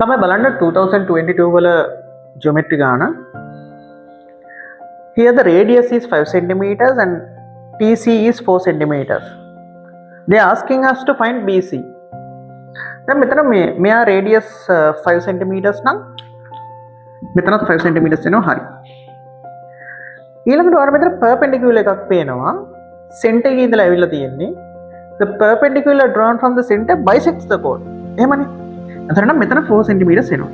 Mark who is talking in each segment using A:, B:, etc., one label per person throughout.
A: ළමයි බලන්න 2022 වල geometry ගාන. Here the radius is 5 centimeters and TC is 4 centimeters. They are asking us to find BC. දැන් මෙතන මෙයා radius 5 centimeters නම් මෙතනත් 5 centimeters වෙනවා. හරි. ඊළඟට ඔයාලා මෙතන perpendicular එකක් පේනවා. center එකේ ඉඳලා ඇවිල්ලා තියෙන්නේ. The perpendicular drawn from the center bisects the chord. එහෙමනේ. එතන මෙතන 4 centimeters එනවා.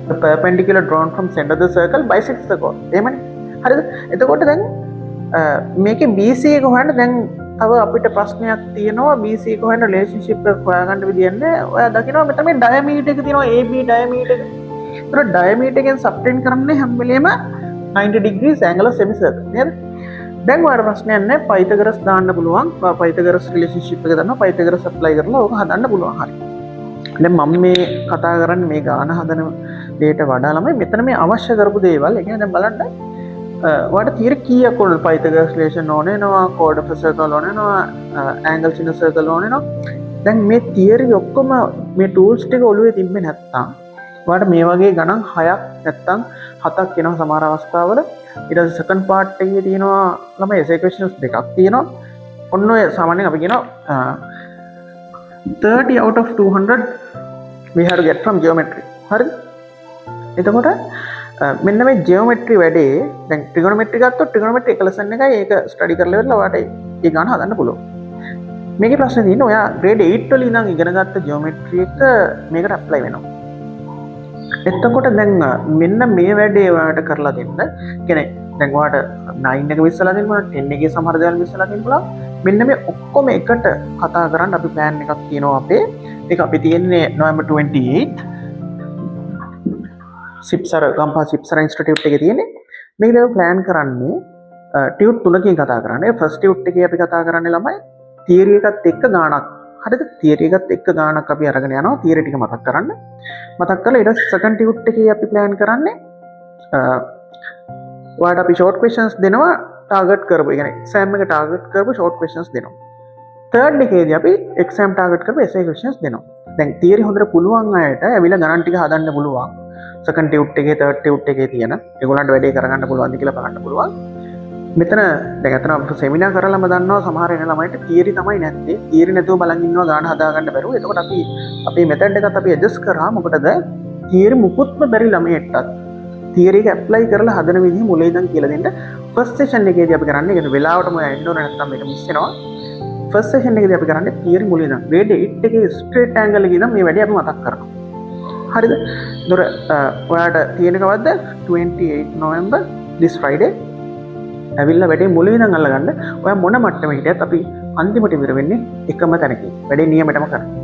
A: The perpendicular drawn from center of the circle bisects the chord. එහෙමනේ. හරිද? එතකොට දැන් මේකේ BC එක හොයන්න දැන් තව අපිට ප්‍රශ්නයක් තියෙනවා. BC එක හොයන්න රිලේෂන්ෂිප් එක හොයාගන්න විදියක් නැහැ. ඔයා දකිනවා මෙතන මේ ඩයමීටර් එක තියෙනවා AB ඩයමීටර් එක. ඒතර ඩයමීටර් එකෙන් සබ්ටෙන්ඩ් කරන්නේ හැම වෙලේම 90 degrees angle of semicircle නේද? දැන් ඔයාලට ප්‍රශ්නයක් නැහැ. පයිතගරස් දාන්න පුළුවන්. පයිතගරස් රිලේෂන්ෂිප් එක දන්නවා. පයිතගරස් ඇප්ලයි කරලා ඕක හදන්න පුළුවන්. හරි. දැන් මම මේ කතා කරන්නේ මේ ගාන හදන දෙයට වඩා ළමයි මෙතන මේ අවශ්‍ය කරපු දේවල්. ඒ කියන්නේ දැන් බලන්න ඔයාලට තියරි කීයක් ඕනද? පයිතගරස් රිලේෂන් ඕනේ නවා, කෝඩ් ඔෆ් සර්කල් ඕනේ නවා, ඇන්ගල්ස් ඉන් සර්කල් ඕනේ නවා. දැන් මේ තියරි ඔක්කොම මේ ටූල්ස් ටික ඔළුවේ තිබ්බේ නැත්තම් ඔයාලට මේ වගේ ගණන් 6ක් නැත්තම් 7ක් එනවා සමහර අවස්ථාවල. ඊට පස්සේ සෙකන්ඩ් පාර්ට් එකේ තියෙනවා ළමයි essay questions දෙකක් තියෙනවා. ඔන්න ඔය සාමාන්‍යයෙන් අපි කියනවා 30 out of 200 we have to get from geometry. හරිද? එතකොට මෙන්න මේ geometry වැඩේ දැන් trigonometry ගත්තොත් trigonometry එක lesson එකයි ඒක ස්ටඩි කරලා ඉවරලා ඔයාලට ඒ ගාන හදන්න පුළුවන්. මේකේ ප්‍රශ්නේ තියෙන්නේ ඔයා grade 8 වල ඉඳන් ඉගෙන ගත්ත geometry එක මේකට apply වෙනවා. එතකොට දැන් මෙන්න මේ වැඩේ ඔයාලට කරලා දෙන්න කියන්නේ දැන් ඔයාලට 9 එක විශ්සලා දෙන්න පුළුවන් 10 එකේ සමහර දේවල් විශ්සලා දෙන්න පුළුවන්. මෙන්න මේ ඔක්කොම එකට කතා කරන්න අපි plan එකක් තියෙනවා අපේ. ඒක අපි තියෙන්නේ November 28 සිප්සර ගම්පහ සිප්සර ඉන්ස්ටිටියුට් එකේ තියෙන්නේ. මේක දැන් plan කරන්නේ ටියුට් තුනකින් කතා කරන්නේ. ෆස්ට් ටියුට් එකේ අපි කතා කරන්නේ ළමයි තියරි එකත් එක්ක ගාණක්. හරිද? තියරි එකත් එක්ක ගාණක් අපි අරගෙන යනවා. තියරි ටික මතක් කරන්න. මතක් කරලා ඊට සෙකන්ඩ් ටියුට් එකේ අපි plan කරන්නේ ඔයාලට අපි short questions දෙනවා ටාගට් කරපු. ඒ කියන්නේ exam එක ටාගට් කරපු short questions දෙනවා. third එකේදී අපි exam ටාගට් කරපු essay questions දෙනවා. දැන් තියරි හොඳට පුළුවන් අයට ඇවිල්ලා ගණන් ටික හදන්න පුළුවන්. සෙකන්ඩ් ටියුට් එකේ third ටියුට් එකේ තියෙන ඒගොල්ලන්ට වැඩේ කරගන්න පුළුවන්ද කියලා බලන්න පුළුවන්. මෙතන දැන් අතන අපිට සෙමිනාර් කරලාම දන්නවා සමහර එන ළමයිට තියරි තමයි නැත්තේ. තියරි නැතුව බලන් ඉන්නවා ගාන හදාගන්න බැරුව. එතකොට අපි අපේ මෙතඩ් එකත් අපි ඇඩ්ජස්ට් කරා. මොකටද? තියරි මුකුත්ම බැරි ළමයිටත් තියරි එක ඇප්ලයි කරලා හදන විදිහ මුලින් ඉඳන් කියලා දෙන්න. ෆස්ට් සෙෂන් එකේදී අපි කරන්නේ ඒක වෙලාවටම එන්න ඕන නැත්නම් මේක මිස් වෙනවා. ෆස්ට් සෙෂන් එකේදී අපි කරන්නේ තියරි මුලින් ඉඳන් grade 8 එකේ ස්ට්‍රේට් ඇන්ගල් එකේ ඉඳන් මේ වැඩේ අපි මතක් කරනවා. හරිද? දොර ඔයාලට තියෙන කවද්ද 28 November this Friday ඇවිල්ලා වැඩේ මුලින් ඉඳන් අල්ලගන්න. ඔයා මොන මට්ටමේ හිටියත් අපි අන්තිමට ඉවර වෙන්නේ එකම තැනකින්. වැඩේ නියමටම කරනවා.